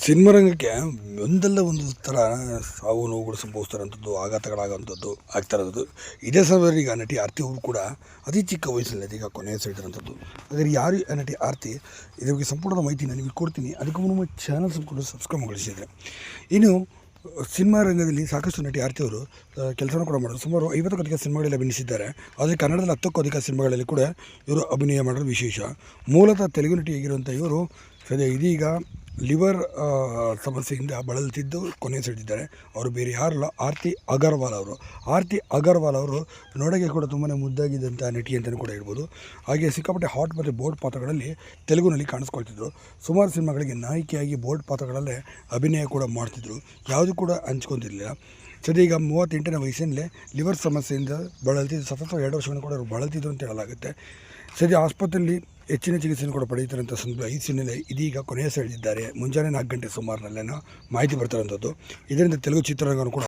Cinema ರಂಗಕ್ಕೆ ಒಂದಲ್ಲ ಒಂದು ಥರ ಸಾವು ನೋವುಗಳು ಸಂಭವಿಸ್ತಾರಂಥದ್ದು, ಆಘಾತಗಳಾಗೋಂಥದ್ದು ಆಗ್ತಾ ಇರೋದು. ಇದೇ ಸಮಯದಲ್ಲಿ ಈಗ ನಟಿ ಆರ್ತಿ ಅವರು ಕೂಡ ಅತಿ ಚಿಕ್ಕ ವಯಸ್ಸಲ್ಲಿ ಅದೀಗ ಕೊನೆಯ ಸೇರಿದಂಥದ್ದು. ಹಾಗಾದ್ರೆ ಯಾರು ಆ ನಟಿ ಆರ್ತಿ, ಇದ್ರ ಬಗ್ಗೆ ಸಂಪೂರ್ಣ ಮಾಹಿತಿ ನಾನು ನಿಮಗೆ ಕೊಡ್ತೀನಿ. ಅದಕ್ಕೂ ನಮ್ಮ ಚಾನಲ್ ಸಂಪೂರ್ಣ ಸಬ್ಸ್ಕ್ರೈಬ್ ಮಾಡಿಸಿದರೆ ಇನ್ನು ಸಿನಿಮಾ ರಂಗದಲ್ಲಿ ಸಾಕಷ್ಟು ನಟಿ ಆರ್ತಿ ಅವರು ಕೆಲಸನೂ ಕೂಡ ಮಾಡೋದು. ಸುಮಾರು 50ಕ್ಕೂ ಅಧಿಕ ಸಿನಿಮಾಗಳಲ್ಲಿ ಅಭಿನಯಿಸಿದ್ದಾರೆ. ಆದರೆ ಕನ್ನಡದಲ್ಲಿ 10ಕ್ಕೂ ಅಧಿಕ ಸಿನಿಮಾಗಳಲ್ಲಿ ಕೂಡ ಇವರು ಅಭಿನಯ ಮಾಡೋದು ವಿಶೇಷ. ಮೂಲತಃ ತೆಲುಗು ನಟಿಯಾಗಿರುವಂಥ ಇವರು ಇದೀಗ ಲಿವರ್ ಸಮಸ್ಯೆಯಿಂದ ಬಳಲುತ್ತಿದ್ದು ಕೊನೆ ಸೆಳೆದಿದ್ದಾರೆ. ಅವರು ಬೇರೆ ಯಾರಲ್ಲ, ಆರ್ತಿ ಅಗರ್ವಾಲ್ ಅವರು. ಆರ್ತಿ ಅಗರ್ವಾಲ್ ಅವರು ನೋಡೋಕ್ಕೆ ಕೂಡ ತುಂಬಾ ಮುದ್ದಾಗಿದ್ದಂಥ ನಟಿ ಅಂತಲೂ ಕೂಡ ಹೇಳ್ಬೋದು. ಹಾಗೆ ಸಿಕ್ಕಾಪಟ್ಟೆ ಹಾಟ್ ಮತ್ತು ಬೋಲ್ಡ್ ಪಾತ್ರಗಳಲ್ಲಿ ತೆಲುಗುನಲ್ಲಿ ಕಾಣಿಸ್ಕೊಳ್ತಿದ್ರು. ಸುಮಾರು ಸಿನಿಮಾಗಳಿಗೆ ನಾಯಕಿಯಾಗಿ ಬೋಲ್ಡ್ ಪಾತ್ರಗಳಲ್ಲೇ ಅಭಿನಯ ಕೂಡ ಮಾಡ್ತಿದ್ರು. ಯಾವುದೂ ಕೂಡ ಹಂಚ್ಕೊತಿರ್ಲಿಲ್ಲ. ಈಗ 38ನೇ ವಯಸ್ಸಿನಲ್ಲೇ ಲಿವರ್ ಸಮಸ್ಯೆಯಿಂದ ಬಳಲ್ತಿದ್ದು, ಸತತ 2 ವರ್ಷಗಳನ್ನು ಕೂಡ ಅವರು ಬಳಲ್ತಿದ್ರು ಅಂತ ಹೇಳಲಾಗುತ್ತೆ. ಆಸ್ಪತ್ರೆಯಲ್ಲಿ ಹೆಚ್ಚಿನ ಚಿಕಿತ್ಸೆಯನ್ನು ಕೂಡ ಪಡೆಯುತ್ತಿರುವಂಥ ಸಂದರ್ಭ ಈ ಹಿನ್ನೆಲೆ ಇದೀಗ ಕೊನೆಯ ಸೆಳೆದಿದ್ದಾರೆ. ಮುಂಜಾನೆ 4 ಗಂಟೆ ಸುಮಾರಿನಲ್ಲೇನೋ ಮಾಹಿತಿ ಬರ್ತಿರೋಂಥದ್ದು. ಇದರಿಂದ ತೆಲುಗು ಚಿತ್ರರಂಗನೂ ಕೂಡ